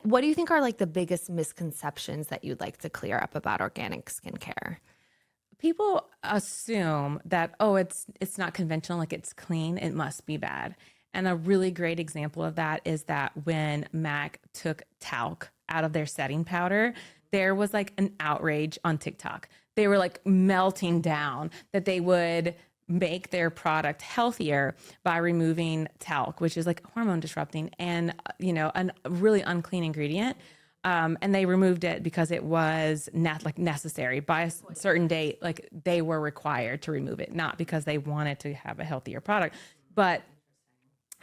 what do you think are like the biggest misconceptions that you'd like to clear up about organic skincare? People assume that, oh, it's not conventional, like it's clean, it must be bad. And a really great example of that is that when MAC took talc out of their setting powder, there was like an outrage on TikTok. They were like melting down that they would make their product healthier by removing talc, which is like hormone disrupting and, a really unclean ingredient. And they removed it because it was necessary by a certain date. Like they were required to remove it, not because they wanted to have a healthier product. But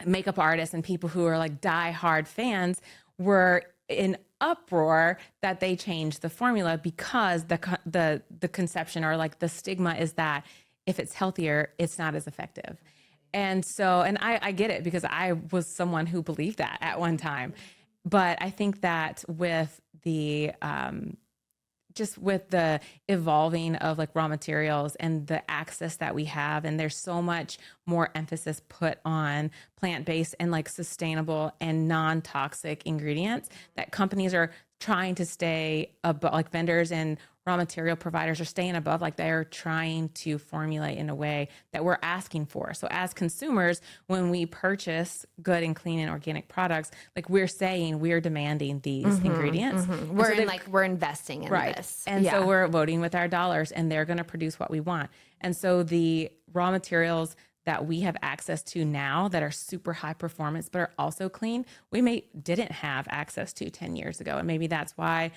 makeup artists and people who are like die-hard fans were in uproar that they changed the formula because the conception or like the stigma is that if it's healthier, it's not as effective. And so, and I get it because I was someone who believed that at one time. But I think that with the just with the evolving of like raw materials and the access that we have, and there's so much more emphasis put on plant-based and like sustainable and non-toxic ingredients that companies are trying to stay above, like vendors and raw material providers are staying above, like they're trying to formulate in a way that we're asking for. So as consumers, when we purchase good and clean and organic products, like we're saying we're demanding these ingredients. We're investing in this. And so we're voting with our dollars and they're going to produce what we want. And so the raw materials that we have access to now that are super high performance, but are also clean, we didn't have access to 10 years ago. And maybe that's why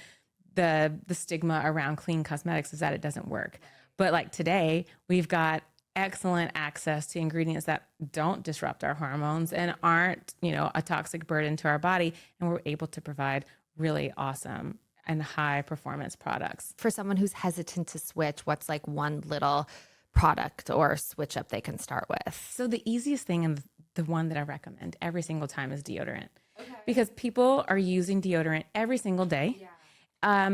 the stigma around clean cosmetics is that it doesn't work. But like today, we've got excellent access to ingredients that don't disrupt our hormones and aren't, a toxic burden to our body. And we're able to provide really awesome and high performance products. For someone who's hesitant to switch, what's like one little product or switch up they can start with? So the easiest thing and the one that I recommend every single time is deodorant. Because people are using deodorant every single day. Yeah.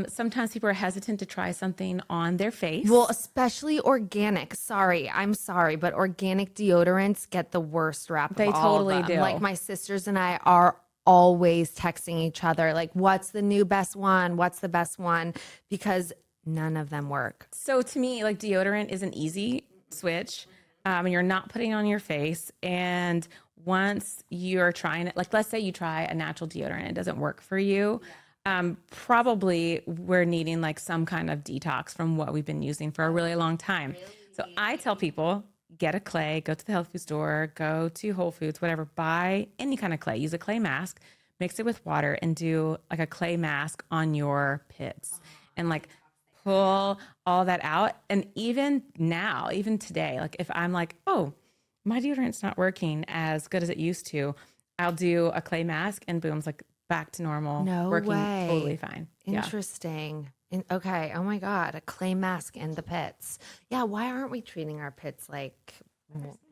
Sometimes people are hesitant to try something on their face. Well, especially organic. I'm sorry, but organic deodorants get the worst rap. They totally do. Like my sisters and I are always texting each other, like, what's the new best one? What's the best one? Because none of them work. So to me, like deodorant is an easy switch. And you're not putting it on your face. And once you're trying it, like let's say you try a natural deodorant, it doesn't work for you. Probably we're needing like some kind of detox from what we've been using for a really long time. Really? So I tell people, get a clay, go to the health food store, go to Whole Foods, whatever, buy any kind of clay, use a clay mask, mix it with water and do like a clay mask on your pits and like pull all that out. And even now, even today, like if I'm like, oh, my deodorant's not working as good as it used to, I'll do a clay mask and boom, it's like back to normal. No working way. Totally fine. Interesting. Okay. Oh my God. A clay mask in the pits. Yeah. Why aren't we treating our pits like,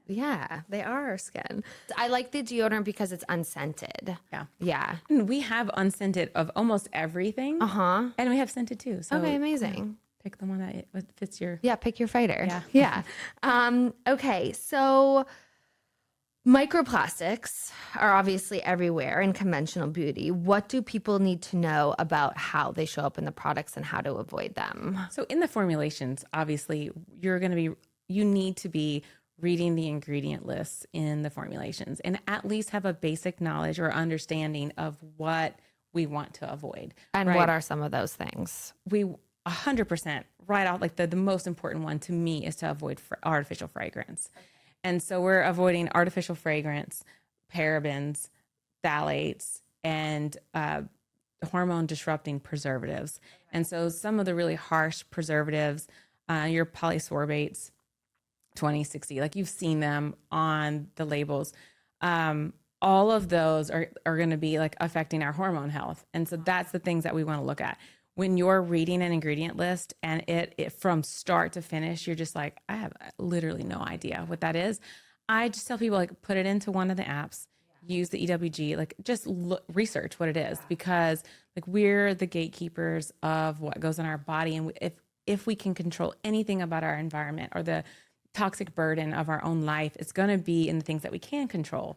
yeah, they are our skin. I like the deodorant because it's unscented. Yeah. Yeah. And we have unscented of almost everything. And we have scented too. So okay. Amazing. Pick the one that fits your. Yeah. Pick your fighter. Yeah. Yeah. Okay. So microplastics are obviously everywhere in conventional beauty. What do people need to know about how they show up in the products and how to avoid them? So in the formulations, obviously, you need to be reading the ingredient lists in the formulations and at least have a basic knowledge or understanding of what we want to avoid. And what are some of those things? 100% right off, like the most important one to me is to avoid artificial fragrance. And so we're avoiding artificial fragrance, parabens, phthalates, and hormone disrupting preservatives. And so some of the really harsh preservatives, your polysorbates, 2060, like you've seen them on the labels. All of those are going to be like affecting our hormone health. And so that's the things that we want to look at. When you're reading an ingredient list and it from start to finish, you're just like, I have literally no idea what that is. I just tell people like, put it into one of the apps, use the EWG, like just research what it is because like we're the gatekeepers of what goes in our body. And if we can control anything about our environment or the toxic burden of our own life, it's going to be in the things that we can control.